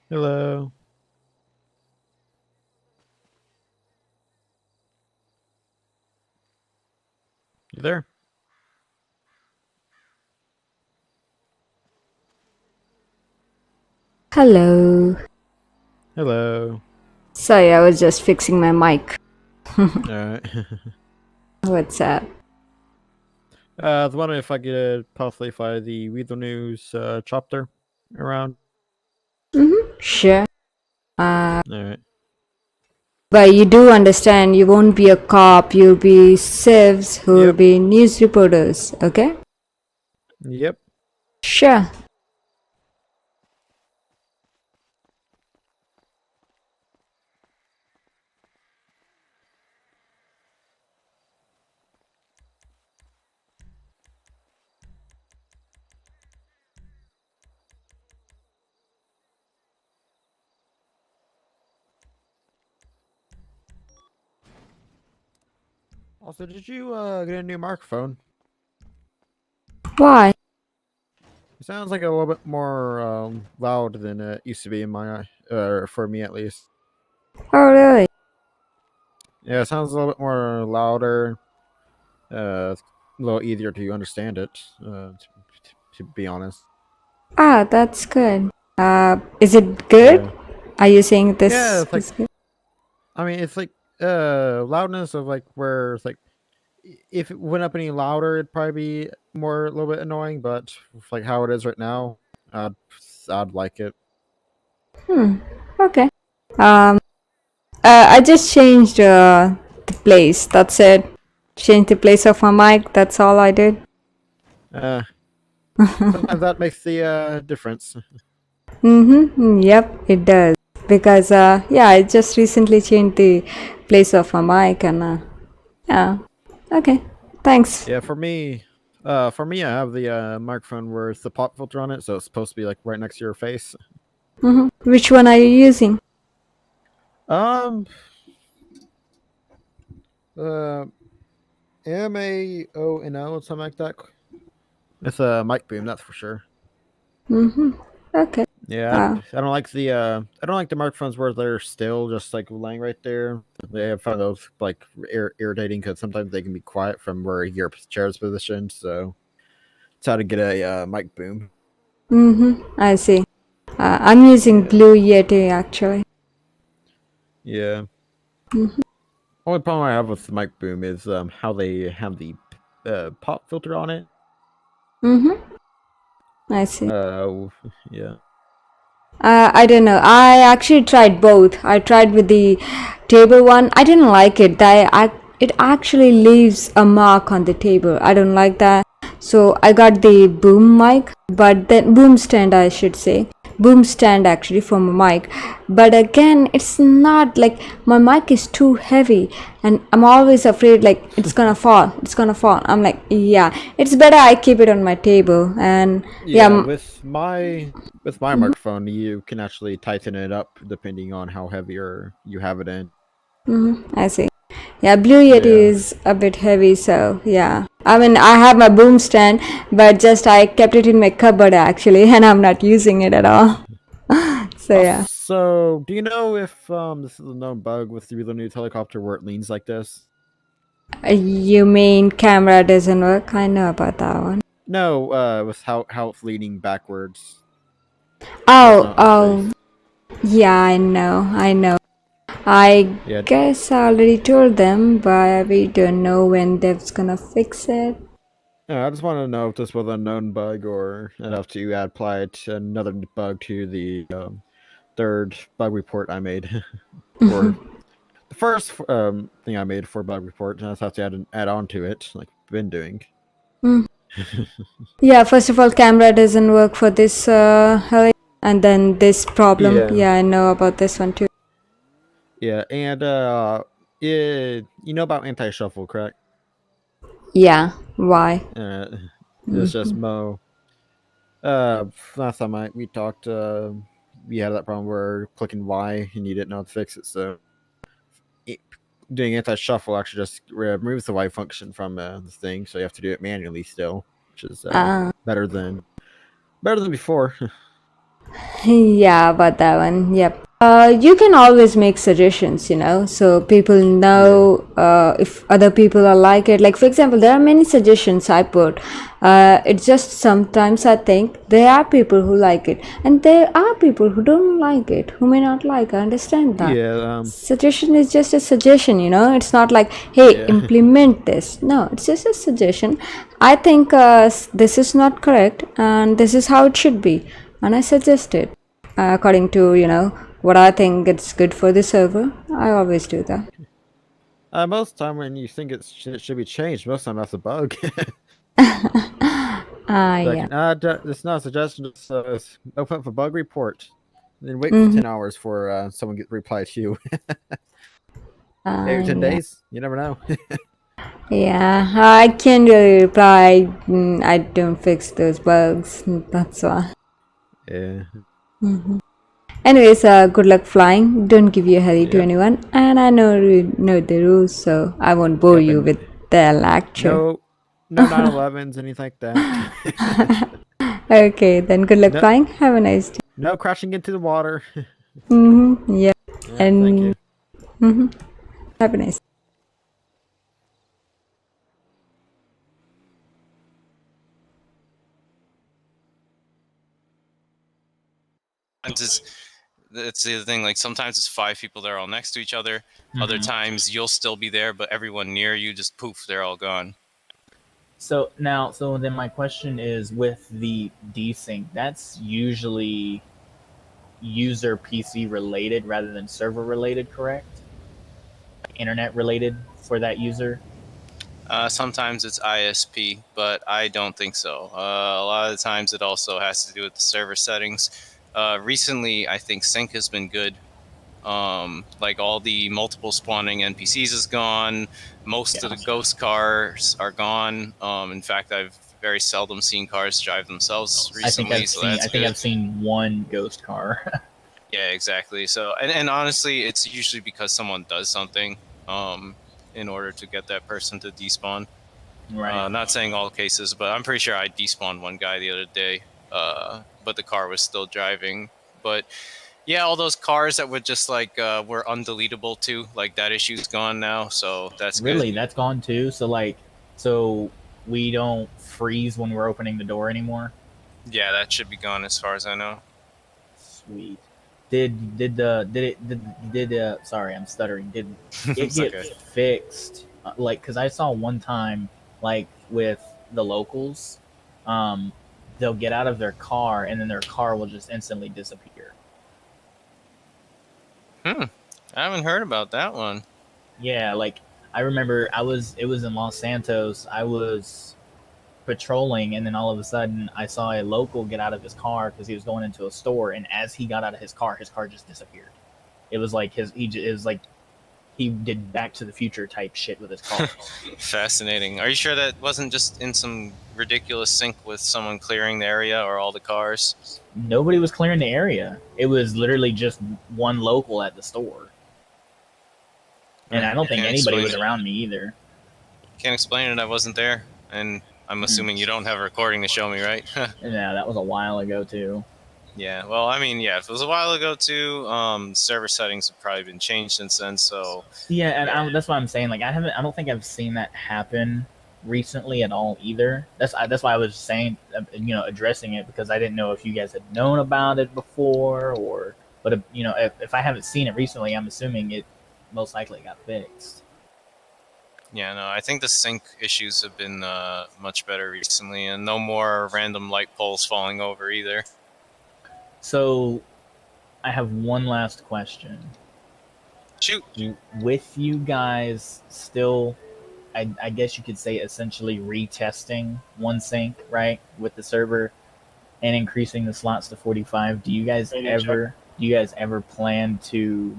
Hello. You there? Hello. Hello. Sorry, I was just fixing my mic. Alright. What's up? I was wondering if I could possibly find the Weasel News chapter around. Sure. Alright. But you do understand you won't be a cop, you'll be civs who will Yep. be news reporters, okay? Yep. Sure. Also, did you get a new microphone? Why? It sounds like a little bit more loud than it used to be in my for me at least. Oh, really? Yeah, it sounds a little bit more louder. It's a little easier to understand it. To be honest. Ah, that's good. Is it good? Yeah. Are you saying Yeah. this It's like is good? I mean, it's like loudness of like where it's like if it went up any louder, it'd probably be more a little bit annoying. But like how it is right now, I'd I'd like it. Okay. Um, I just changed the place. That's it. Changed the place of my mic. That's all I did. Uh, Sometimes that makes the difference. Yep, it does. Because, yeah, I just recently changed the place of my mic and, yeah. Okay, thanks. Yeah, for me, I have the microphone with the pop filter on it, so it's supposed to be like right next to your face. Which one are you using? Um, uh, MAONO, something like that. It's a mic boom, that's for sure. Okay. Yeah, Uh, I don't like the microphones where they're still just like laying right there. They have found those like irritating because sometimes they can be quiet from where your chair's positioned. So it's how to get a mic boom. I see. I'm using Yeah, Blue Yeti actually. yeah. Only problem I have with the mic boom is how they have the pop filter on it. I see. Uh, yeah, I don't know. I actually tried both. I tried with the table one. I didn't like it. It actually leaves a mark on the table. I don't like that. So I got the boom mic, but then boom stand, I should say. Boom stand actually for my mic. But again, it's not like my mic is too heavy and I'm always afraid like it's gonna fall. It's gonna fall. I'm like, yeah, it's better I keep it on my table. And yeah, yeah. With my microphone, you can actually tighten it up depending on how heavy or you have it in. I see. Yeah, Blue Yeti Yeah. is a bit heavy, so yeah. I mean, I have my boom stand, but just I kept it in my cupboard actually, and I'm not using it at all. So yeah. Also, do you know if this is a known bug with the new helicopter where it leans like this? You mean camera doesn't work? I know about that one. No, with how it's leaning backwards. That's Oh, not the oh, face. yeah, I know, I know. I Yeah, guess I already told them, but we don't know when Dev's gonna fix it. I just wanted to know if this was a known bug or enough to apply it another bug to the third bug report I made, or the first thing I made for bug report. And I just have to add on to it, like I've been doing. Yeah, first of all, camera doesn't work for this and then this problem. Yeah, Yeah, I know about this one too. yeah, and you know about anti shuffle, correct? Yeah, why? Uh, it's just Mo. Last time we talked, we had that problem where clicking Y and you didn't know how to fix it. So it, doing anti-shuffle actually just removes the Y function from the thing, so you have to do it manually still, which is Ah, better than before. Yeah, about that one. Yep. You can always make suggestions, so people know if other people are like it. Like, for example, there are many suggestions I put. It's just sometimes I think there are people who like it, and there are people who don't like it, who may not like. I understand that. Yeah, Suggestion is just a suggestion, It's not like, hey, yeah. implement this. No, it's just a suggestion. I think this is not correct, and this is how it should be, and I suggest it according to what I think it's good for the server. I always do that. Most time when you think it should be changed, most time that's a bug. Like, Yeah. it's not a suggestion. It's open up a bug report, then wait for 10 hours for someone get reply to you. Maybe 10 Yeah. days. You never know. Yeah, I can't really reply. I don't fix those bugs. That's why. Yeah. Anyways, good luck flying. Don't give your heli to Yep. anyone. And I know you know the rules, so I won't bore Yep. you And with the lecture. no 911s, anything like that. Okay, then good luck No, flying. Have a nice day. no crashing into the water. Yeah, Yeah. Thank and you. have a nice. It's that's the other thing. Like sometimes it's 5 people that are all next to each other. Other times you'll still be there, but everyone near you just poof, they're all gone. So then my question is with the Dsync, that's usually user PC related rather than server related, correct? Internet related for that user? Sometimes it's ISP, but I don't think so. A lot of the times it also has to do with the server settings. Recently, I think sync has been good. Like all the multiple spawning NPCs is gone. Most of the ghost cars are gone. In fact, I've very seldom seen cars drive themselves recently, so that's good. I've seen one ghost car. Yeah, exactly. So, and honestly, it's usually because someone does something in order to get that person to despawn. Right. Not saying all cases, but I'm pretty sure I despawned one guy the other day, but the car was still driving. But yeah, all those cars that were just like were undeletable too, like that issue's gone now, so that's Really, good. that's gone too. So we don't freeze when we're opening the door anymore. Yeah, that should be gone as far as I know. Sweet. Did sorry, I'm stuttering. Did it It's get okay. fixed? Like, because I saw one time, like with the locals, um, they'll get out of their car and then their car will just instantly disappear. I haven't heard about that one. Yeah, like I remember it was in Los Santos. I was patrolling, and then all of a sudden I saw a local get out of his car because he was going into a store, and as he got out of his car just disappeared. It was like it was like he did Back to the Future type shit with his car. Fascinating. Are you sure that wasn't just in some ridiculous sync with someone clearing the area or all the cars? Nobody was clearing the area. It was literally just one local at the store, and I don't think Can't anybody explain was it. around me either. Can't explain it. I wasn't there, and I'm assuming you don't have a recording to show me, right? Yeah, that was a while ago too. Yeah. Well, I mean, yeah, if it was a while ago too, server settings have probably been changed since then. So Yeah, and that's what I'm saying. Like, I don't think I've seen that happen recently at all either. That's why I was saying, addressing it, because I didn't know if you guys had known about it before, or but if I haven't seen it recently, I'm assuming it most likely got fixed. yeah, no, I think the sync issues have been much better recently, and no more random light poles falling over either. So, I have one last question. Shoot. With you guys still, I guess you could say essentially retesting one sync, right, with the server and increasing the slots to 45. Do you guys ever plan to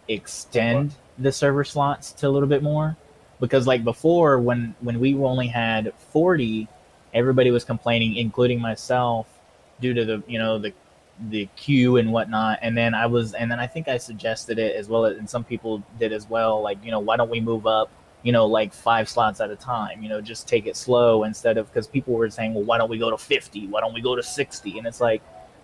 extend the server slots to a little bit more? Because like before, when we only had 40, everybody was complaining, including myself, due to the queue and whatnot. And then I think I suggested it as well, and some people did as well. Like, why don't we move up? Like 5 slots at a time. Just take it slow, instead of, because people were saying, well, why don't we go to 50? Why don't we go to 60? And it's like,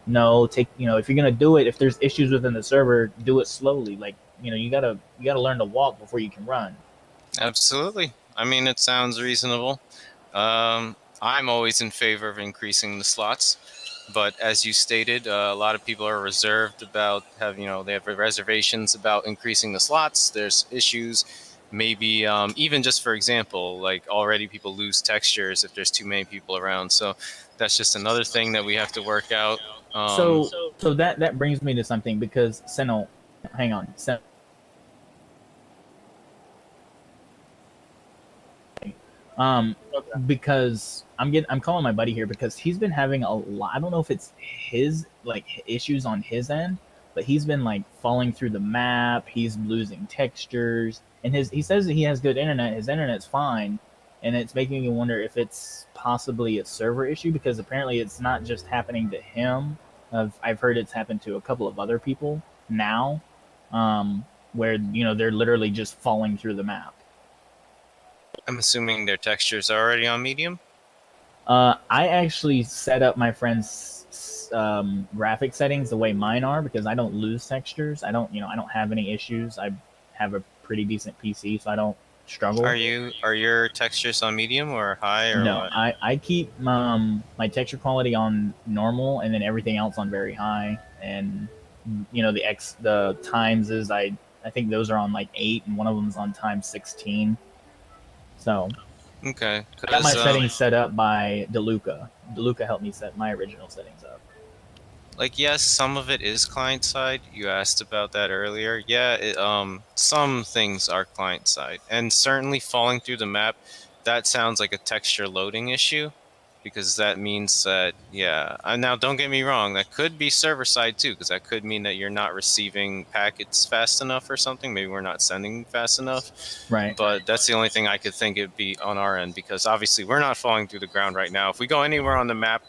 no, take, if you're gonna do it, if there's issues within the server, do it slowly. Like, you gotta learn to walk before you can run. Absolutely. I mean, it sounds reasonable. I'm always in favor of increasing the slots, but as you stated, a lot of people are reserved about they have reservations about increasing the slots. There's issues, maybe even just for example, like already people lose textures if there's too many people around. So that's just another thing that we have to work out. So, that brings me to something, because Sentinel, hang on, um, because I'm calling my buddy here because he's been having a lot. I don't know if it's his like issues on his end, but he's been like falling through the map. He's losing textures, and he says that he has good internet. His internet's fine, and it's making me wonder if it's possibly a server issue, because apparently it's not just happening to him. I've heard it's happened to a couple of other people now, where they're literally just falling through the map. I'm assuming their textures are already on medium. I actually set up my friend's graphic settings the way mine are, because I don't lose textures. I don't have any issues. I have a pretty decent PC, so I don't struggle. Are your textures on medium or high or No, what? I keep my texture quality on normal, and then everything else on very high. And the times is I think those are on like 8, and one of them's on times 16. So Okay, I got my because settings set up by DeLuca. DeLuca helped me set my original settings up. like yes, some of it is client side. You asked about that earlier. Yeah, some things are client side, and certainly falling through the map, that sounds like a texture loading issue, because that means that yeah. Now don't get me wrong, that could be server side too, because that could mean that you're not receiving packets fast enough or something. Maybe we're not sending fast enough. Right. But that's the only thing I could think it'd be on our end, because obviously we're not falling through the ground right now. If we go anywhere on the map,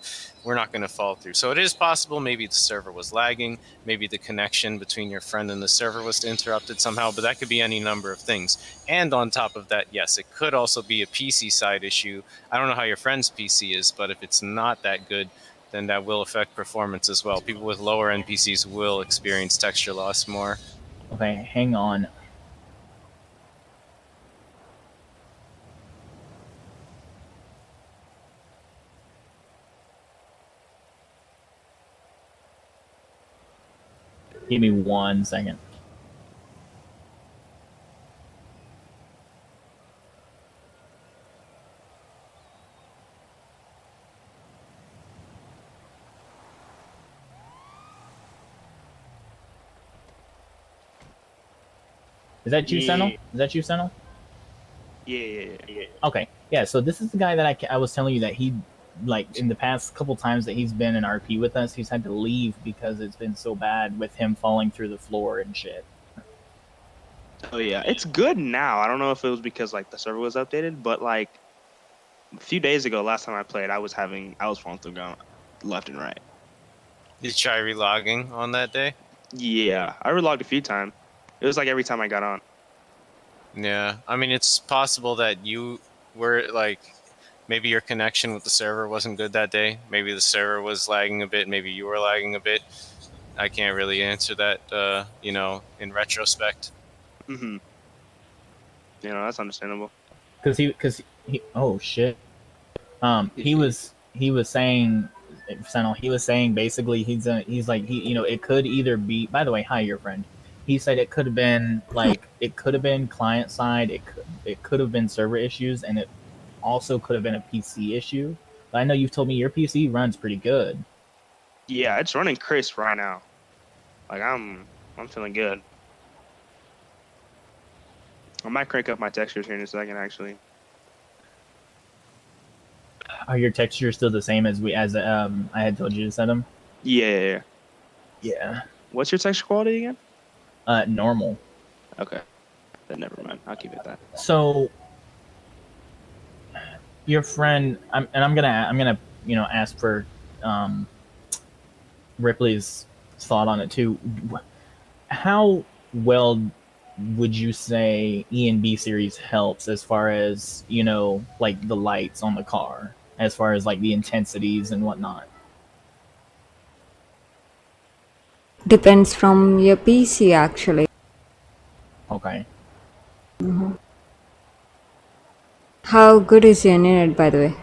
we're not going to fall through. So it is possible maybe the server was lagging, maybe the connection between your friend and the server was interrupted somehow, but that could be any number of things. And on top of that, yes, it could also be a PC side issue. I don't know how your friend's PC is, but if it's not that good, then that will affect performance as well. People with lower end PCs will experience texture loss more. Okay, hang on. Give me 1 second. Is that you, Sentinel? Is that you, Sentinel? Yeah. Okay. Yeah, so this is the guy that I was telling you that he, like, in the past couple times that he's been in RP with us, he's had to leave because it's been so bad with him falling through the floor and shit. Oh yeah, it's good now. I don't know if it was because like the server was updated, but like a few days ago, last time I played, I was falling through ground left and right. Did you try relogging on that day? Yeah, I relogged a few times. It was like every time I got on. Yeah, I mean, it's possible that you were like, maybe your connection with the server wasn't good that day. Maybe the server was lagging a bit. Maybe you were lagging a bit. I can't really answer that, in retrospect. Mm-hmm. You know, that's understandable. Because he, oh shit. He was saying, Sentinel, he was saying basically he's like, it could either be, by the way, hi, your friend. He said it could have been client side, it could have been server issues, and it also could have been a PC issue. But I know you've told me your PC runs pretty good. Yeah, it's running crisp right now. Like I'm feeling good. I might crank up my textures here in a second, actually. Are your textures still the same as I had told you to set them? Yeah. Yeah. What's your texture quality again? Normal. Okay. Then never mind. I'll keep it that. So your friend, I'm gonna ask for Ripley's thought on it too. How well would you say E and B series helps as far as like the lights on the car, as far as like the intensities and whatnot? Depends from your PC actually. Okay. How good is your internet, by the way?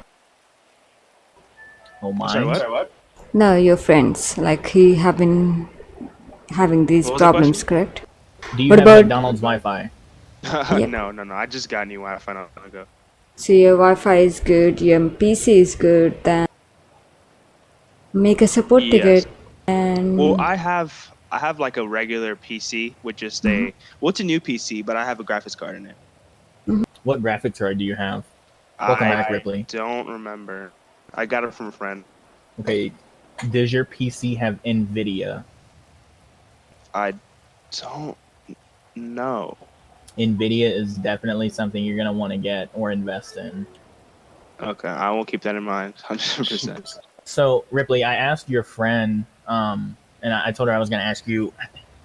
Oh, Sorry, mine. what? No, your friends, like he have been having these What was the problems, question? correct? Do you What have about? McDonald's Wi-Fi? Yep. No. I just got new Wi-Fi not long ago. So your Wi-Fi is good, your PC is good. Then make a support Yes. ticket, Well, and I have like a regular PC with just Mhm. it's a new PC, but I have a graphics card in it. What graphics card do you have? Welcome I back, Ripley. don't remember. I got it from a friend. Okay. Does your PC have NVIDIA? I don't know. NVIDIA is definitely something you're gonna want to get or invest in. Okay, I will keep that in mind. 100%. So, Ripley, I asked your friend, and I told her I was gonna ask you,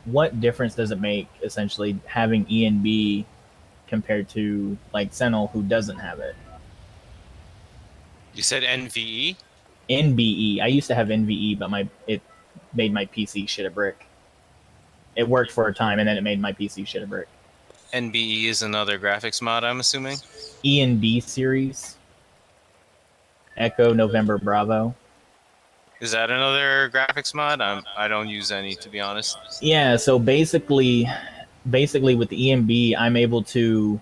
what difference does it make essentially having ENB compared to like Sentinel who doesn't have it? You said NVE? NBE. I used to have NVE, but it made my PC shit a brick. It worked for a time, and then it made my PC shit a brick. NBE is another graphics mod, I'm assuming. ENB series, Echo November Bravo. Is that another graphics mod? I don't use any, to be honest. Yeah. So basically with the ENB, I'm able to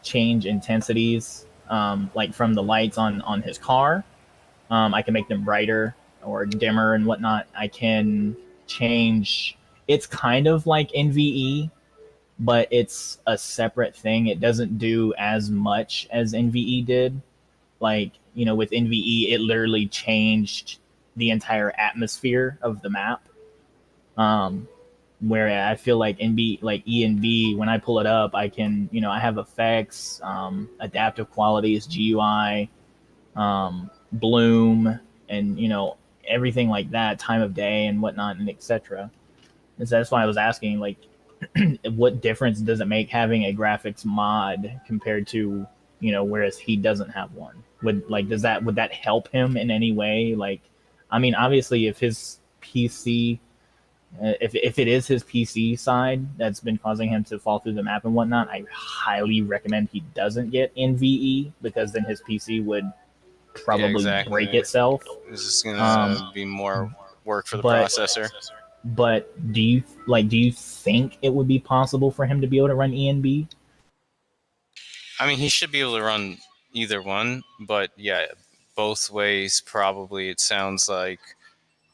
change intensities, like from the lights on his car. I can make them brighter or dimmer and whatnot. I can change. It's kind of like NVE, but it's a separate thing. It doesn't do as much as NVE did. Like, with NVE, it literally changed the entire atmosphere of the map. Um, where I feel like like ENV, when I pull it up, I can, I have effects, adaptive qualities, GUI, bloom, and everything like that, time of day and whatnot, and etc. And so that's why I was asking, like, what difference does it make having a graphics mod compared to whereas he doesn't have one? Would that help him in any way? Like, I mean, obviously, if his PC, if it is his PC side that's been causing him to fall through the map and whatnot, I highly recommend he doesn't get NVE, because then his PC would Yeah, probably break exactly. itself. It's just Um, gonna be more work for the but processor. but do you think it would be possible for him to be able to run ENB? I mean, he should be able to run either one, but yeah, both ways probably. It sounds like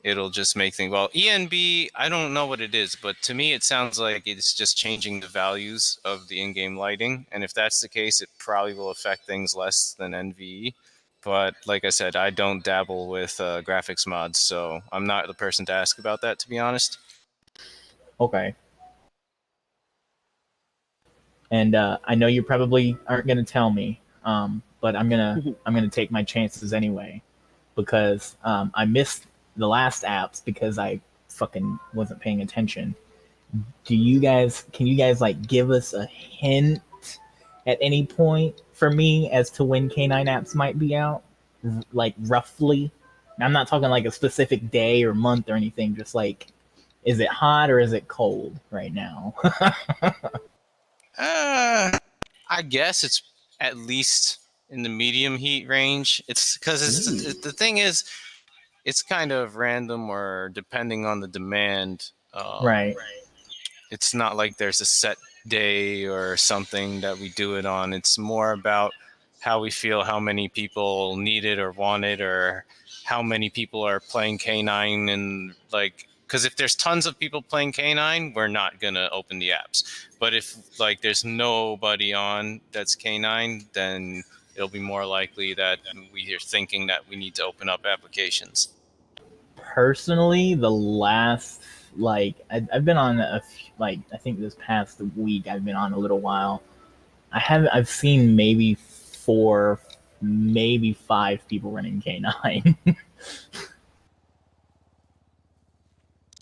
it'll just make things. Well, ENB, I don't know what it is, but to me, it sounds like it's just changing the values of the in-game lighting, and if that's the case, it probably will affect things less than NVE. But like I said, I don't dabble with graphics mods, so I'm not the person to ask about that, to be honest. Okay. And I know you probably aren't going to tell me, but I'm gonna take my chances anyway, because I missed the last apps because I fucking wasn't paying attention. Can you guys like give us a hint at any point for me as to when K9 apps might be out? Like, roughly? I'm not talking like a specific day or month or anything, just like, is it hot or is it cold right now? I guess it's at least in the medium heat range. It's because the thing is, it's kind of random or depending on the demand. Right. It's not like there's a set day or something that we do it on. It's more about how we feel, how many people need it or want it, or how many people are playing K9. And like, because if there's tons of people playing K9, we're not gonna open the apps. But if like there's nobody on that's K9, then it'll be more likely that we are thinking that we need to open up applications. Personally, the last, like, I've been on like, I think this past week I've been on a little while. I've seen maybe four, maybe five people running K9.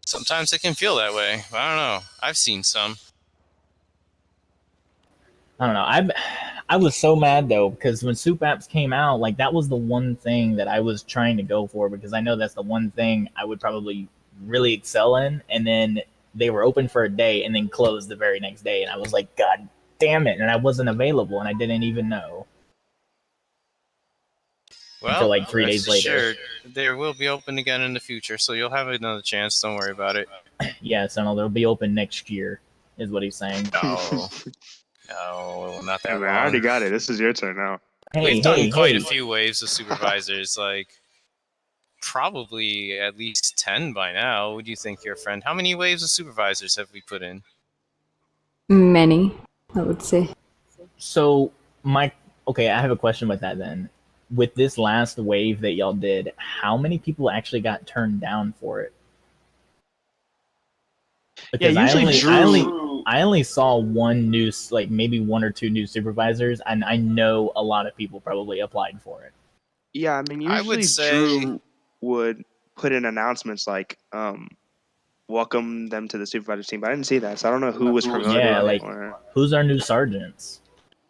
Sometimes it can feel that way. I don't know. I've seen some. I don't know. I was so mad though, because when soup apps came out, like, that was the one thing that I was trying to go for, because I know that's the one thing I would probably really excel in, and then they were open for a day and then closed the very next day, and I was like, God damn it! And I wasn't available, and I didn't even know until Well, like 3 days rest later. assured, there will be open again in the future, so you'll have another chance. Don't worry about it. Yeah, so no, they'll be open next year, is what he's saying. No, no, not Hey that man, I already long. got it. This is your turn now. Hey, We've done quite hey! a few waves of supervisors, like probably at least 10 by now. What do you think, your friend? How many waves of supervisors have we put in? Many, I would say. So okay, I have a question with that then. With this last wave that y'all did, how many people actually got turned down for it? Because I only saw one new, like maybe one or two new supervisors, and I know a lot of people probably applied for it. Yeah, I mean, I would usually say Drew would put in announcements like, welcome them to the supervisor team, but I didn't see that, so I don't know who was promoted. Yeah, like or... who's our new sergeants?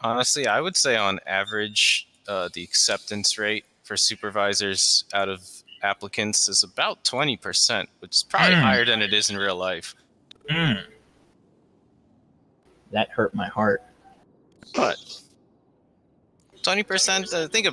honestly, I would say on average, the acceptance rate for supervisors out of applicants is about 20%, which is probably higher than it is in real life. That hurt my heart. But 20%, think about